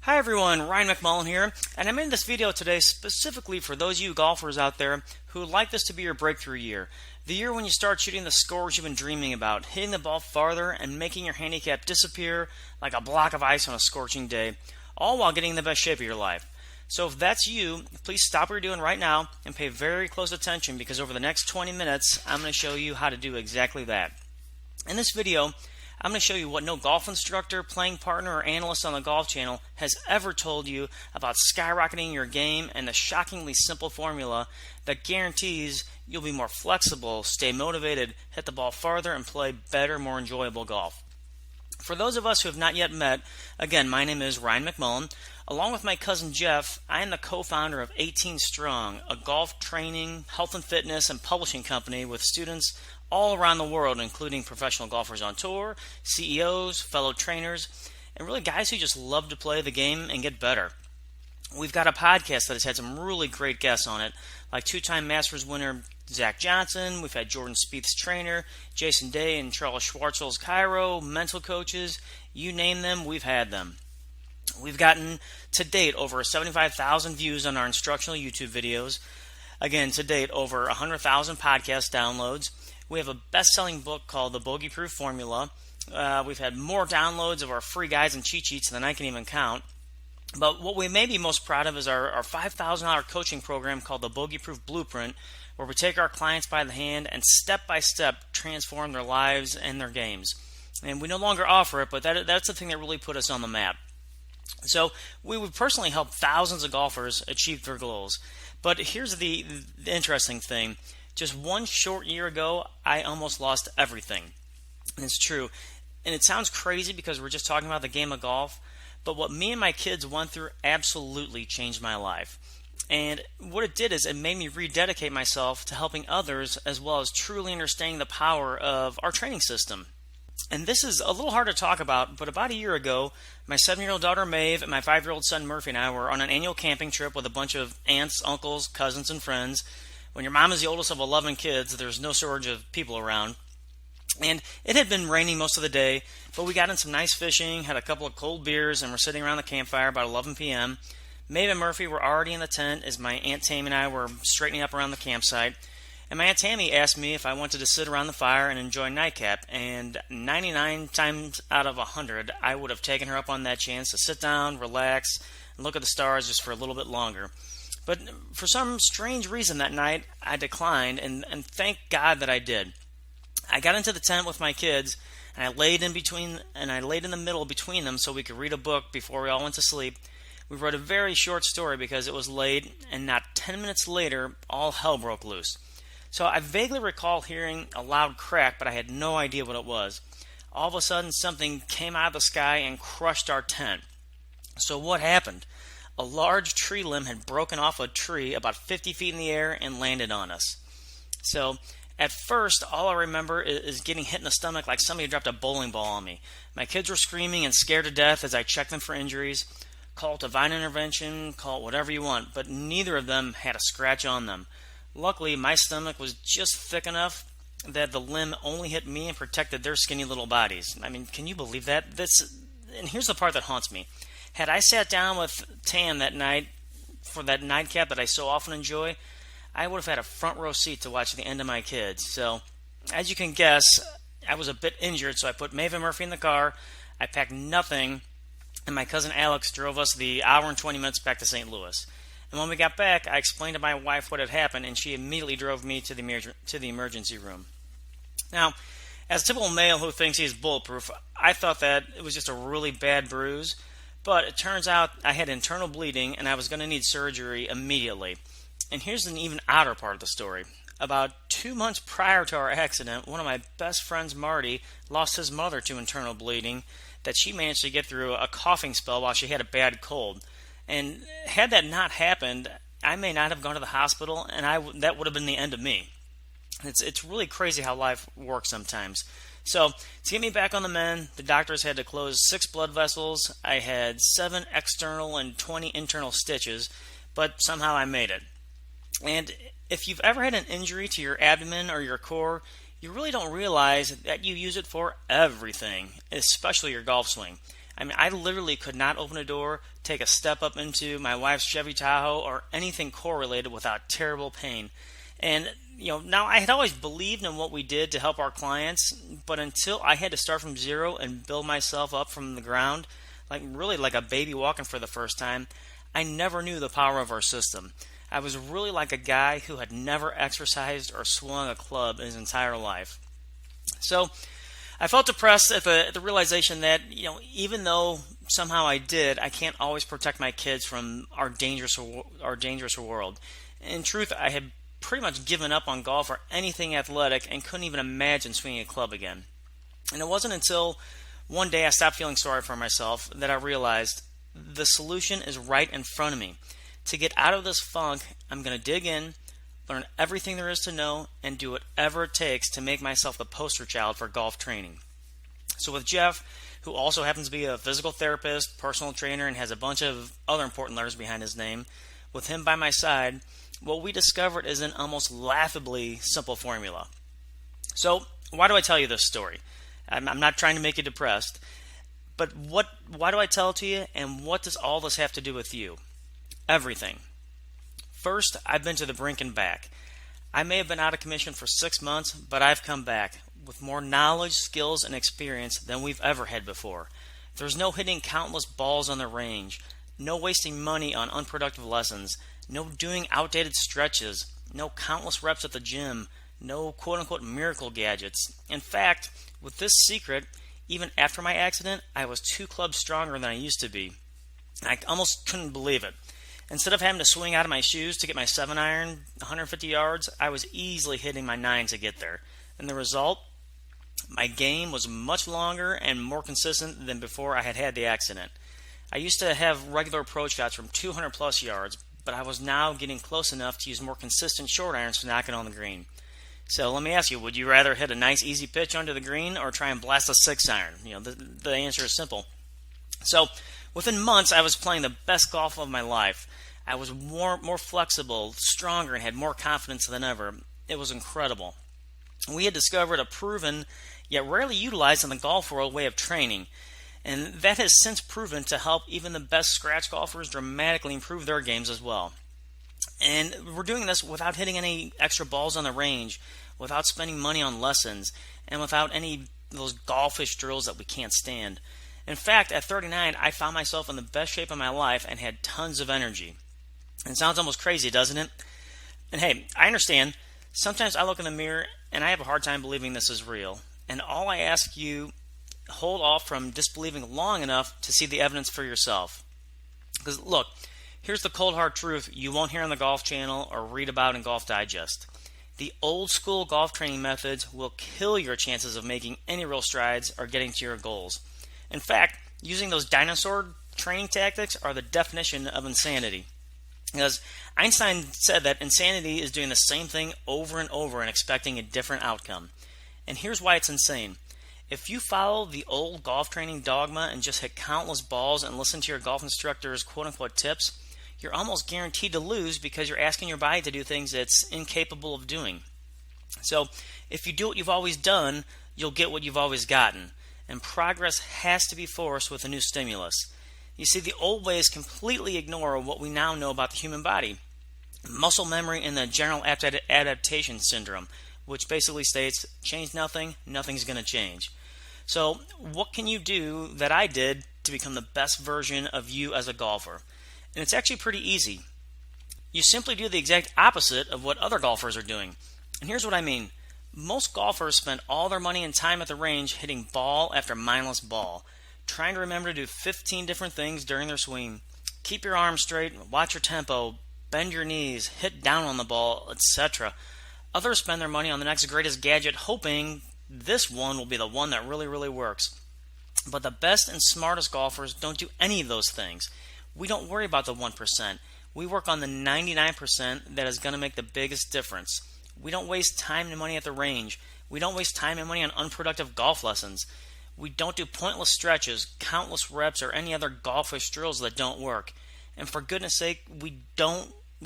Hi everyone, Ryan McMullen here, and I made this video today specifically for those of you golfers out there who would like this to be your breakthrough year. The year when you start shooting the scores you've been dreaming about, hitting the ball farther and making your handicap disappear like a block of ice on a scorching day, all while getting in the best shape of your life. So if that's you, please stop what you're doing right now and pay very close attention, because over the next 20 minutes, I'm going to show you how to do exactly that. In this video, I'm going to show you what no golf instructor, playing partner, or analyst on the Golf Channel has ever told you about skyrocketing your game, and the shockingly simple formula that guarantees you'll be more flexible, stay motivated, hit the ball farther, and play better, more enjoyable golf. For those of us who have not yet met, again, my name is Ryan McMullen. Along with my cousin Jeff, I am the co-founder of 18 Strong, a golf training, health and fitness, and publishing company with students all around the world, including professional golfers on tour, CEOs, fellow trainers, and really guys who just love to play the game and get better. We've got a podcast that has had some really great guests on it, like two-time Masters winner Zach Johnson. We've had Jordan Spieth's trainer, Jason Day, and Charles Schwartzel's Chiro, mental coaches. You name them, we've had them. We've gotten, to date, over 75,000 views on our instructional YouTube videos. Again, to date, over 100,000 podcast downloads. We have a best-selling book called The Bogey Proof Formula. We've had more downloads of our free guides and cheat sheets than I can even count. But what we may be most proud of is our $5,000 coaching program called The Bogey Proof Blueprint, where we take our clients by the hand and step-by-step transform their lives and their games. And we no longer offer it, but that's the thing that really put us on the map. So we would personally help thousands of golfers achieve their goals. But here's the interesting thing. Just one short year ago, I almost lost everything. And it's true. And it sounds crazy because we're just talking about the game of golf, but what me and my kids went through absolutely changed my life. And what it did is it made me rededicate myself to helping others, as well as truly understanding the power of our training system. And this is a little hard to talk about, but about a year ago, my 7-year-old daughter Maeve and my 5-year-old son Murphy and I were on an annual camping trip with a bunch of aunts, uncles, cousins, and friends. When your mom is the oldest of 11 kids, there's no shortage of people around. And it had been raining most of the day, but we got in some nice fishing, had a couple of cold beers, and were sitting around the campfire about 11 p.m. Maeve and Murphy were already in the tent as my Aunt Tammy and I were straightening up around the campsite. And my Aunt Tammy asked me if I wanted to sit around the fire and enjoy nightcap, and 99 times out of 100, I would have taken her up on that chance to sit down, relax, and look at the stars just for a little bit longer. But for some strange reason that night, I declined, and thank God that I did. I got into the tent with my kids, and I laid in the middle between them so we could read a book before we all went to sleep. We wrote a very short story because it was late, and not 10 minutes later, all hell broke loose. So I vaguely recall hearing a loud crack, but I had no idea what it was. All of a sudden, something came out of the sky and crushed our tent. So what happened? A large tree limb had broken off a tree about 50 feet in the air and landed on us. So at first, all I remember is getting hit in the stomach like somebody dropped a bowling ball on me. My kids were screaming and scared to death as I checked them for injuries. Call it divine intervention, call it whatever you want, but neither of them had a scratch on them. Luckily, my stomach was just thick enough that the limb only hit me and protected their skinny little bodies. I mean, can you believe that? And here's the part that haunts me. Had I sat down with Tam that night for that nightcap that I so often enjoy, I would have had a front row seat to watch the end of my kids. So, as you can guess, I was a bit injured, so I put Maeve and Murphy in the car. I packed nothing, and my cousin Alex drove us the hour and 20 minutes back to St. Louis. And when we got back, I explained to my wife what had happened, and she immediately drove me to the emergency room. Now, as a typical male who thinks he's bulletproof, I thought that it was just a really bad bruise. But it turns out I had internal bleeding and I was going to need surgery immediately. And here's an even odder part of the story. About 2 months prior to our accident, one of my best friends, Marty, lost his mother to internal bleeding that she managed to get through a coughing spell while she had a bad cold. And had that not happened, I may not have gone to the hospital, and that would have been the end of me. It's really crazy how life works sometimes. So, to get me back on the mend, the doctors had to close 6 blood vessels. I had 7 external and 20 internal stitches, but somehow I made it. And if you've ever had an injury to your abdomen or your core, you really don't realize that you use it for everything, especially your golf swing. I mean, I literally could not open a door, take a step up into my wife's Chevy Tahoe, or anything correlated without terrible pain. And now I had always believed in what we did to help our clients, but until I had to start from zero and build myself up from the ground, like a baby walking for the first time, I never knew the power of our system. I was really like a guy who had never exercised or swung a club in his entire life. So I felt depressed at the realization that, even though somehow I can't always protect my kids from our dangerous world. In truth, I had pretty much given up on golf or anything athletic and couldn't even imagine swinging a club again. And it wasn't until one day I stopped feeling sorry for myself that I realized the solution is right in front of me. To get out of this funk, I'm going to dig in, learn everything there is to know, and do whatever it takes to make myself the poster child for golf training. So with Jeff, who also happens to be a physical therapist, personal trainer, and has a bunch of other important letters behind his name, with him by my side, what we discovered is an almost laughably simple formula. So why do I tell you this story? I'm not trying to make you depressed, but why do I tell it to you, and what does all this have to do with you? Everything. First, I've been to the brink and back. I may have been out of commission for 6 months, but I've come back with more knowledge, skills, and experience than we've ever had before. There's no hitting countless balls on the range, no wasting money on unproductive lessons, no doing outdated stretches, no countless reps at the gym, no quote-unquote miracle gadgets. In fact, with this secret, even after my accident, I was 2 clubs stronger than I used to be. I almost couldn't believe it. Instead of having to swing out of my shoes to get my 7-iron 150 yards, I was easily hitting my 9 to get there. And the result? My game was much longer and more consistent than before I had the accident. I used to have regular approach shots from 200 plus yards, but I was now getting close enough to use more consistent short irons to knock it on the green. So let me ask you, would you rather hit a nice easy pitch onto the green or try and blast a 6-iron? The answer is simple. So within months, I was playing the best golf of my life. I was more flexible, stronger, and had more confidence than ever. It was incredible. We had discovered a proven, yet rarely utilized in the golf world, way of training. And that has since proven to help even the best scratch golfers dramatically improve their games as well. And we're doing this without hitting any extra balls on the range, without spending money on lessons, and without any of those golfish drills that we can't stand. In fact, at 39, I found myself in the best shape of my life and had tons of energy. It sounds almost crazy, doesn't it? And hey, I understand. Sometimes I look in the mirror and I have a hard time believing this is real. And all I ask you, hold off from disbelieving long enough to see the evidence for yourself. Because look, here's the cold hard truth you won't hear on the Golf Channel or read about in Golf Digest. The old school golf training methods will kill your chances of making any real strides or getting to your goals. In fact, using those dinosaur training tactics are the definition of insanity. Because Einstein said that insanity is doing the same thing over and over and expecting a different outcome. And here's why it's insane. If you follow the old golf training dogma and just hit countless balls and listen to your golf instructor's quote-unquote tips, you're almost guaranteed to lose because you're asking your body to do things it's incapable of doing. So if you do what you've always done, you'll get what you've always gotten. And progress has to be forced with a new stimulus. You see, the old ways completely ignore what we now know about the human body. Muscle memory and the general adaptation syndrome, which basically states, change nothing, nothing's going to change. So what can you do that I did to become the best version of you as a golfer? And it's actually pretty easy. You simply do the exact opposite of what other golfers are doing. And here's what I mean. Most golfers spend all their money and time at the range hitting ball after mindless ball, trying to remember to do 15 different things during their swing. Keep your arms straight, watch your tempo, bend your knees, hit down on the ball, etc. Others spend their money on the next greatest gadget, hoping this one will be the one that really works. But the best and smartest golfers don't do any of those things. We don't worry about the 1%. We work on the 99% that is going to make the biggest difference. We don't waste time and money at the range. We don't waste time and money on unproductive golf lessons. We don't do pointless stretches, countless reps, or any other golfish drills that don't work. And for goodness sake, we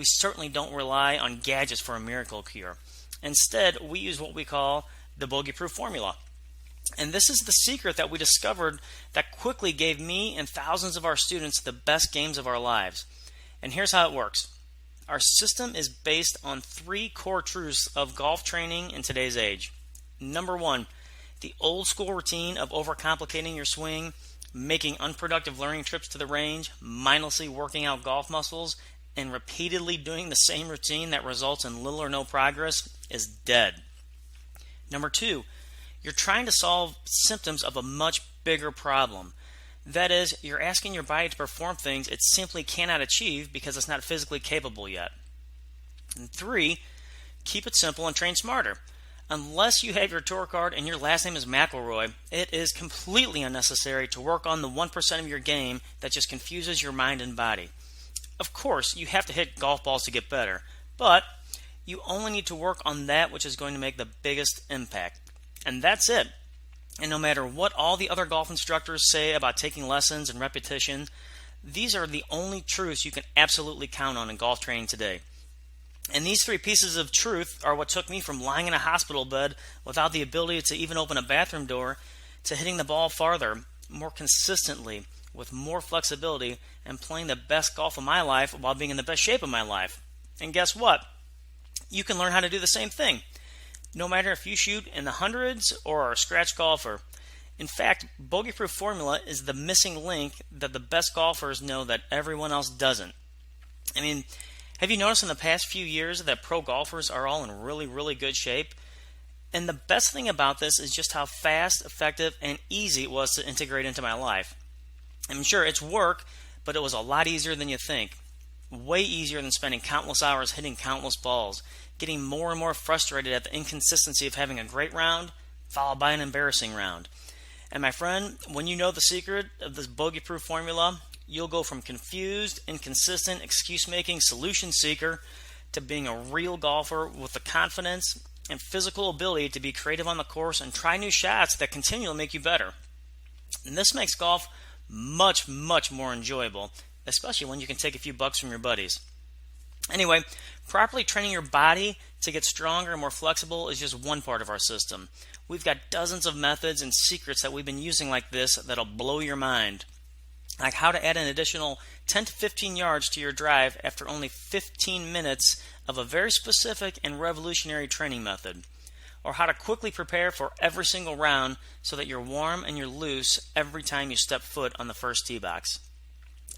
certainly don't rely on gadgets for a miracle cure. Instead, we use what we call the bogey-proof formula. And this is the secret that we discovered that quickly gave me and thousands of our students the best games of our lives. And here's how it works. Our system is based on 3 core truths of golf training in today's age. Number 1, the old school routine of overcomplicating your swing, making unproductive learning trips to the range, mindlessly working out golf muscles, and repeatedly doing the same routine that results in little or no progress is dead. Number 2, you're trying to solve symptoms of a much bigger problem. That is, you're asking your body to perform things it simply cannot achieve because it's not physically capable yet. And 3, keep it simple and train smarter. Unless you have your tour card and your last name is McElroy, it is completely unnecessary to work on the 1% of your game that just confuses your mind and body. Of course, you have to hit golf balls to get better, but you only need to work on that which is going to make the biggest impact. And that's it. And no matter what all the other golf instructors say about taking lessons and repetition, these are the only truths you can absolutely count on in golf training today. And these 3 pieces of truth are what took me from lying in a hospital bed without the ability to even open a bathroom door to hitting the ball farther, more consistently, with more flexibility, and playing the best golf of my life while being in the best shape of my life. And guess what? You can learn how to do the same thing, no matter if you shoot in the hundreds or are a scratch golfer. In fact, bogey-proof formula is the missing link that the best golfers know that everyone else doesn't. I mean, have you noticed in the past few years that pro golfers are all in really, really good shape? And the best thing about this is just how fast, effective, and easy it was to integrate into my life. I'm sure it's work, but it was a lot easier than you think. Way easier than spending countless hours hitting countless balls, getting more and more frustrated at the inconsistency of having a great round followed by an embarrassing round. And my friend, when you know the secret of this bogey-proof formula, you'll go from confused, inconsistent, excuse-making solution seeker to being a real golfer with the confidence and physical ability to be creative on the course and try new shots that continually make you better. And this makes golf much, much more enjoyable, especially when you can take a few bucks from your buddies. Anyway, properly training your body to get stronger and more flexible is just one part of our system. We've got dozens of methods and secrets that we've been using like this that'll blow your mind. Like how to add an additional 10 to 15 yards to your drive after only 15 minutes of a very specific and revolutionary training method. Or how to quickly prepare for every single round so that you're warm and you're loose every time you step foot on the first tee box.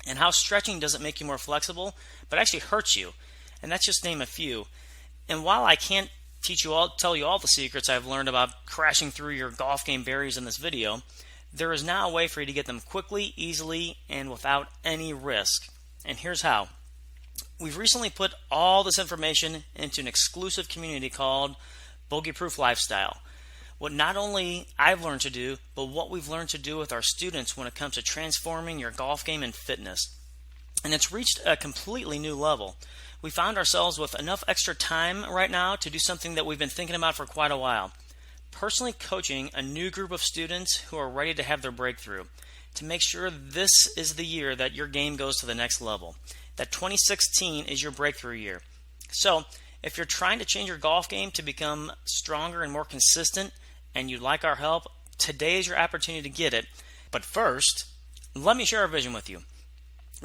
And how stretching doesn't make you more flexible, but actually hurts you. And that's just name a few. And while I can't tell you all the secrets I've learned about crashing through your golf game barriers in this video, there is now a way for you to get them quickly, easily, and without any risk. And here's how. We've recently put all this information into an exclusive community called Bogey Proof Lifestyle. What not only I've learned to do, but what we've learned to do with our students when it comes to transforming your golf game and fitness. And it's reached a completely new level. We found ourselves with enough extra time right now to do something that we've been thinking about for quite a while. Personally coaching a new group of students who are ready to have their breakthrough, to make sure this is the year that your game goes to the next level, that 2016 is your breakthrough year. So, if you're trying to change your golf game to become stronger and more consistent, and you'd like our help, today is your opportunity to get it. But first, let me share our vision with you.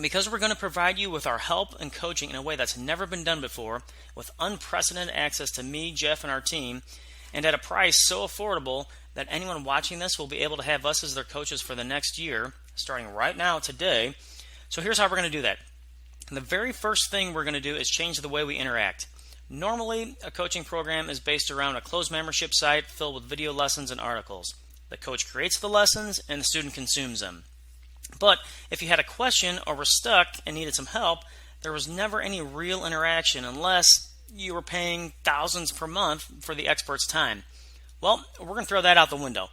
Because we're going to provide you with our help and coaching in a way that's never been done before, with unprecedented access to me, Jeff, and our team, and at a price so affordable that anyone watching this will be able to have us as their coaches for the next year, starting right now, today. So here's how we're going to do that. The very first thing we're going to do is change the way we interact. Normally, a coaching program is based around a closed membership site filled with video lessons and articles. The coach creates the lessons and the student consumes them. But if you had a question or were stuck and needed some help, there was never any real interaction unless you were paying thousands per month for the expert's time. Well, we're going to throw that out the window.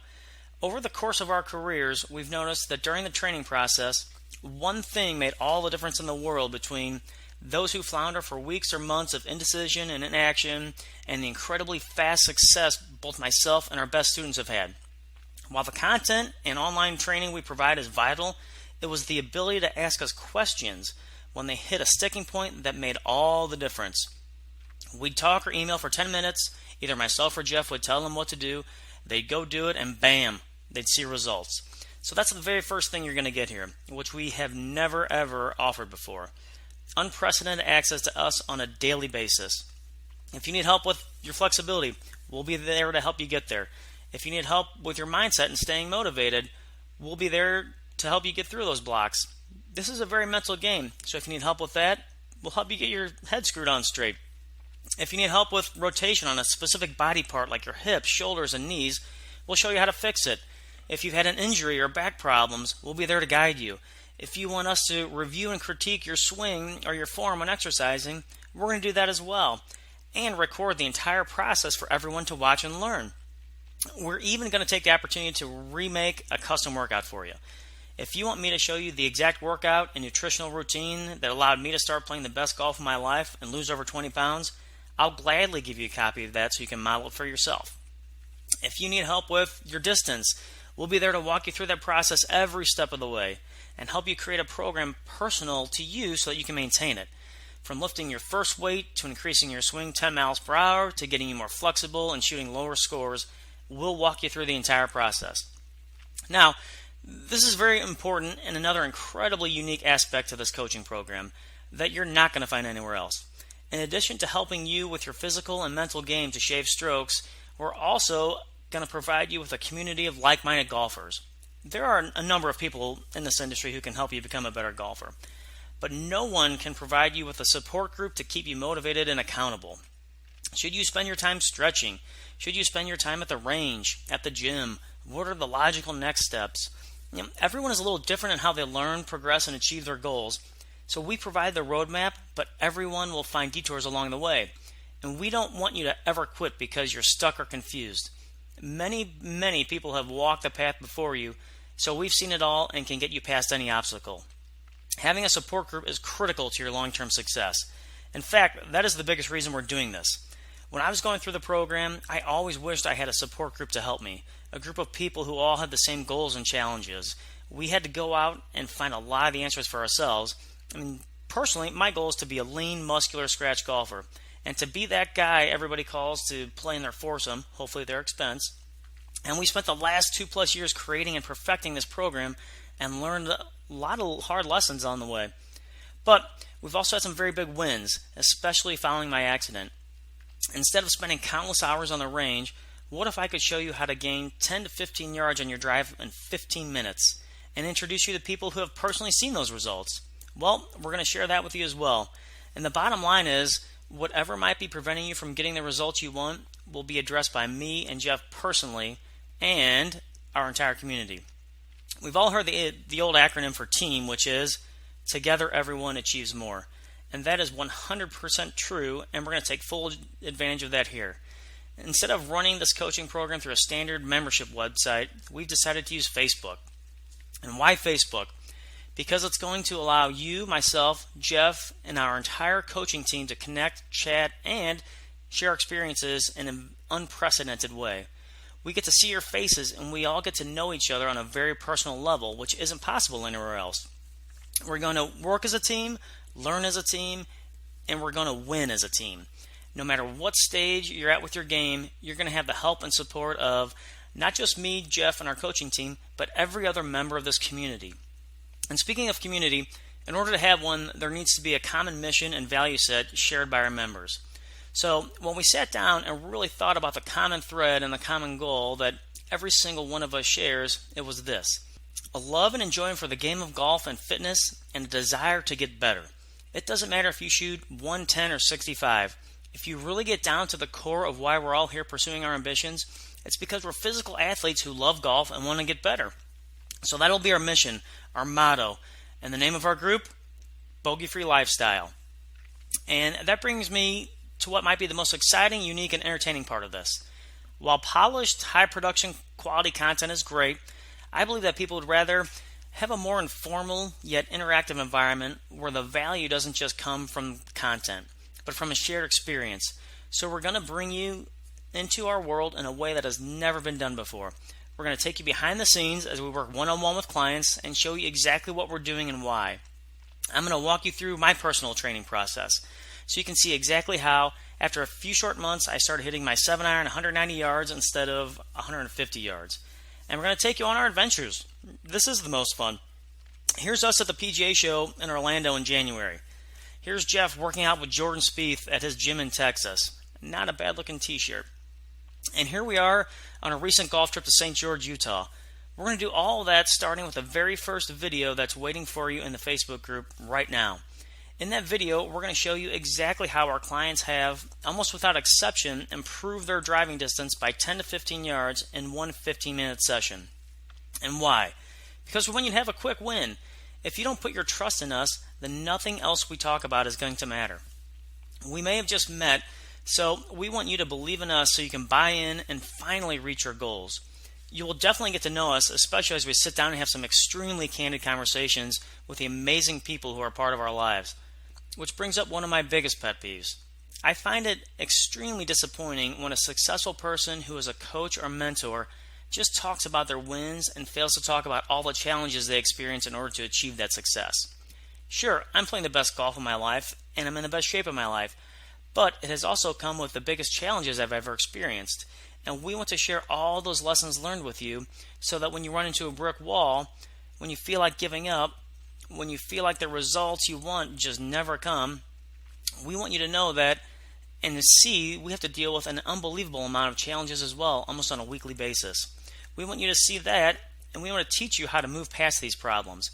Over the course of our careers, we've noticed that during the training process, one thing made all the difference in the world between those who flounder for weeks or months of indecision and inaction and the incredibly fast success both myself and our best students have had. While the content and online training we provide is vital, it was the ability to ask us questions when they hit a sticking point that made all the difference. We'd talk or email for 10 minutes. Either myself or Jeff would tell them what to do. they'd go do it, and bam, they'd see results. So that's the very first thing you're going to get here, which we have never ever offered before. Unprecedented access to us on a daily basis. If you need help with your flexibility, we'll be there to help you get there. If you need help with your mindset and staying motivated, we'll be there to help you get through those blocks. This is a very mental game, so if you need help with that, we'll help you get your head screwed on straight. If you need help with rotation on a specific body part like your hips, shoulders, and knees, we'll show you how to fix it. If you've had an injury or back problems, we'll be there to guide you. If you want us to review and critique your swing or your form when exercising, we're going to do that as well, and record the entire process for everyone to watch and learn. We're even going to take the opportunity to remake a custom workout for you. If you want me to show you the exact workout and nutritional routine that allowed me to start playing the best golf of my life and lose over 20 pounds, I'll gladly give you a copy of that so you can model it for yourself. If you need help with your distance, we'll be there to walk you through that process every step of the way and help you create a program personal to you so that you can maintain it. From lifting your first weight to increasing your swing 10 miles per hour to getting you more flexible and shooting lower scores, we'll walk you through the entire process. Now, this is very important and another incredibly unique aspect to this coaching program that you're not going to find anywhere else. In addition to helping you with your physical and mental game to shave strokes, we're also going to provide you with a community of like-minded golfers. There are a number of people in this industry who can help you become a better golfer, but no one can provide you with a support group to keep you motivated and accountable. Should you spend your time stretching? Should you spend your time at the range, at the gym? What are the logical next steps? Everyone is a little different in how they learn, progress, and achieve their goals. So we provide the roadmap, but everyone will find detours along the way. And we don't want you to ever quit because you're stuck or confused. Many people have walked the path before you, so we've seen it all and can get you past any obstacle. Having a support group is critical to your long-term success. In fact, that is the biggest reason we're doing this. When I was going through the program, I always wished I had a support group to help me, a group of people who all had the same goals and challenges. We had to go out and find a lot of the answers for ourselves. Personally, my goal is to be a lean, muscular scratch golfer, and to be that guy everybody calls to play in their foursome, hopefully at their expense. And we spent the last 2+ years creating and perfecting this program and learned a lot of hard lessons on the way. But we've also had some very big wins, especially following my accident. Instead of spending countless hours on the range, what if I could show you how to gain 10 to 15 yards on your drive in 15 minutes and introduce you to people who have personally seen those results? Well, we're going to share that with you as well. And the bottom line is, whatever might be preventing you from getting the results you want will be addressed by me and Jeff personally and our entire community. We've all heard the old acronym for TEAM, which is Together Everyone Achieves More. And that is 100% true, and we're going to take full advantage of that here. Instead of running this coaching program through a standard membership website, we've decided to use Facebook. And why Facebook? Because it's going to allow you, myself, Jeff, and our entire coaching team to connect, chat, and share experiences in an unprecedented way. We get to see your faces, and we all get to know each other on a very personal level, which isn't possible anywhere else. We're going to work as a team, learn as a team, and we're going to win as a team. No matter what stage you're at with your game, you're going to have the help and support of not just me, Jeff, and our coaching team, but every other member of this community. And speaking of community, in order to have one, there needs to be a common mission and value set shared by our members. So when we sat down and really thought about the common thread and the common goal that every single one of us shares, it was this: a love and enjoyment for the game of golf and fitness, and a desire to get better. It doesn't matter if you shoot 110 or 65. If you really get down to the core of why we're all here pursuing our ambitions, it's because we're physical athletes who love golf and want to get better. So that'll be our mission, our motto, and the name of our group, Bogey Free Lifestyle. And that brings me to what might be the most exciting, unique, and entertaining part of this. While polished, high production quality content is great, I believe that people would rather have a more informal yet interactive environment where the value doesn't just come from content, but from a shared experience. So we're going to bring you into our world in a way that has never been done before. We're going to take you behind the scenes as we work one-on-one with clients and show you exactly what we're doing and why. I'm going to walk you through my personal training process. so you can see exactly how, after a few short months, I started hitting my 7-iron 190 yards instead of 150 yards. And we're going to take you on our adventures. This is the most fun. Here's us at the PGA Show in Orlando in January. Here's Jeff working out with Jordan Spieth at his gym in Texas. Not a bad looking t-shirt. And here we are on a recent golf trip to St. George, Utah. We're going to do all of that starting with the very first video that's waiting for you in the Facebook group right now. In that video, we're going to show you exactly how our clients have, almost without exception, improved their driving distance by 10 to 15 yards in one 15-minute session. And why? Because when you have a quick win, if you don't put your trust in us, then nothing else we talk about is going to matter. We may have just met, so we want you to believe in us so you can buy in and finally reach your goals. You will definitely get to know us, especially as we sit down and have some extremely candid conversations with the amazing people who are part of our lives. Which brings up one of my biggest pet peeves. I find it extremely disappointing when a successful person who is a coach or mentor just talks about their wins and fails to talk about all the challenges they experience in order to achieve that success. Sure, I'm playing the best golf of my life, and I'm in the best shape of my life, but it has also come with the biggest challenges I've ever experienced, and we want to share all those lessons learned with you so that when you run into a brick wall, when you feel like giving up, when you feel like the results you want just never come, we want you to know that and to see we have to deal with an unbelievable amount of challenges as well, almost on a weekly basis. We want you to see that, and we want to teach you how to move past these problems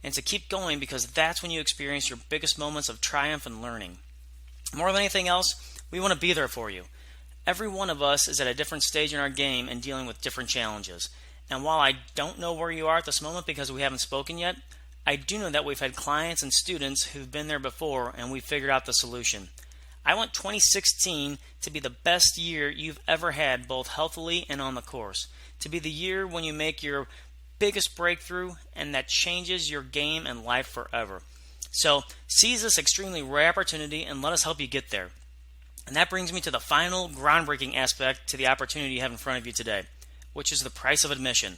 and to keep going, because that's when you experience your biggest moments of triumph and learning. More than anything else, we want to be there for you. Every one of us is at a different stage in our game and dealing with different challenges. And while I don't know where you are at this moment because we haven't spoken yet, I do know that we've had clients and students who've been there before and we've figured out the solution. I want 2016 to be the best year you've ever had, both healthily and on the course. To be the year when you make your biggest breakthrough and that changes your game and life forever. So seize this extremely rare opportunity and let us help you get there. And that brings me to the final groundbreaking aspect to the opportunity you have in front of you today, which is the price of admission.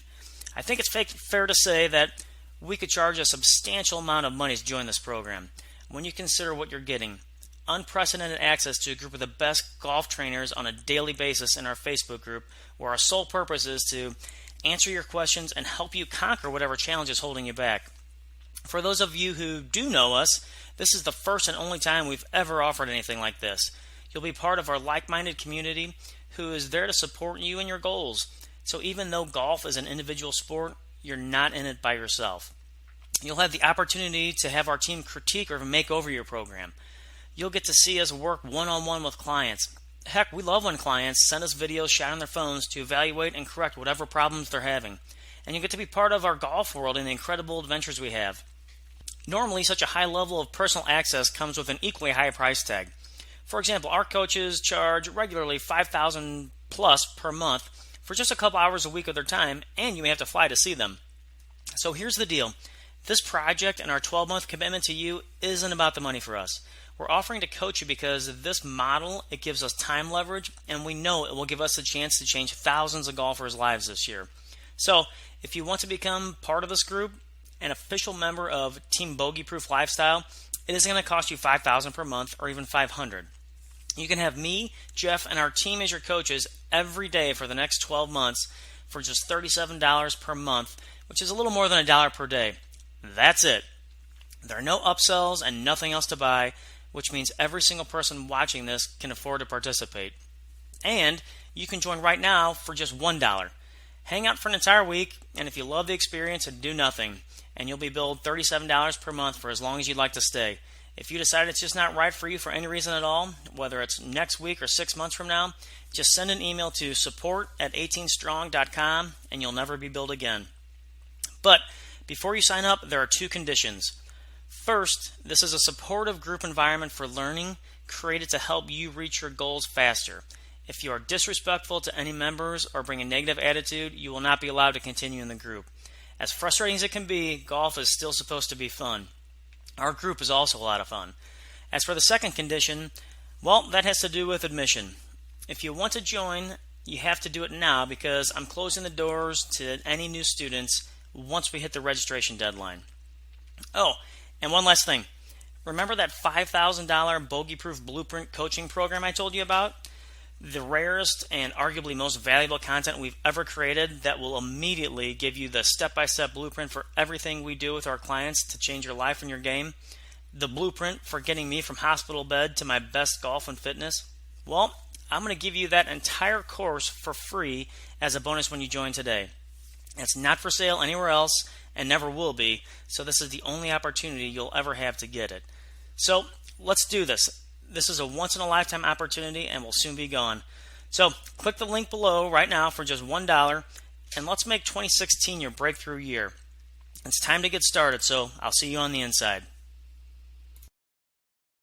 I think it's fair to say that we could charge a substantial amount of money to join this program. When you consider what you're getting, unprecedented access to a group of the best golf trainers on a daily basis in our Facebook group, where our sole purpose is to answer your questions and help you conquer whatever challenge is holding you back. For those of you who do know us, this is the first and only time we've ever offered anything like this. You'll be part of our like-minded community who is there to support you and your goals. So even though golf is an individual sport, you're not in it by yourself. You'll have the opportunity to have our team critique or make over your program. You'll get to see us work one-on-one with clients. Heck, we love when clients send us videos shot on their phones to evaluate and correct whatever problems they're having. And you get to be part of our golf world and the incredible adventures we have. Normally, such a high level of personal access comes with an equally high price tag. For example, our coaches charge regularly $5,000 plus per month for just a couple hours a week of their time, and you may have to fly to see them. So here's the deal. This project and our 12-month commitment to you isn't about the money for us. We're offering to coach you because of this model. It gives us time leverage, and we know it will give us a chance to change thousands of golfers' lives this year. So if you want to become part of this group, an official member of Team Bogey Proof Lifestyle, it is going to cost you $5,000 per month or even $500. You can have me, Jeff, and our team as your coaches every day for the next 12 months for just $37 per month, which is a little more than $1 per day. That's it. There are no upsells and nothing else to buy, which means every single person watching this can afford to participate. And you can join right now for just $1. Hang out for an entire week, and if you love the experience, do nothing, and you'll be billed $37 per month for as long as you'd like to stay. If you decide it's just not right for you for any reason at all, whether it's next week or 6 months from now, just send an email to support@18strong.com and you'll never be billed again. But before you sign up, there are 2 conditions. First, this is a supportive group environment for learning created to help you reach your goals faster. If you are disrespectful to any members or bring a negative attitude, you will not be allowed to continue in the group. As frustrating as it can be, golf is still supposed to be fun. Our group is also a lot of fun. As for the second condition, well, that has to do with admission. If you want to join, you have to do it now because I'm closing the doors to any new students once we hit the registration deadline. Oh, and one last thing. Remember that $5,000 bogey-proof blueprint coaching program I told you about? The rarest and arguably most valuable content we've ever created that will immediately give you the step-by-step blueprint for everything we do with our clients to change your life and your game. The blueprint for getting me from hospital bed to my best golf and fitness. Well, I'm going to give you that entire course for free as a bonus when you join today. It's not for sale anywhere else and never will be, so this is the only opportunity you'll ever have to get it. So let's do this. This is a once-in-a-lifetime opportunity and will soon be gone. So click the link below right now for just $1 and let's make 2016 your breakthrough year. It's time to get started, so I'll see you on the inside.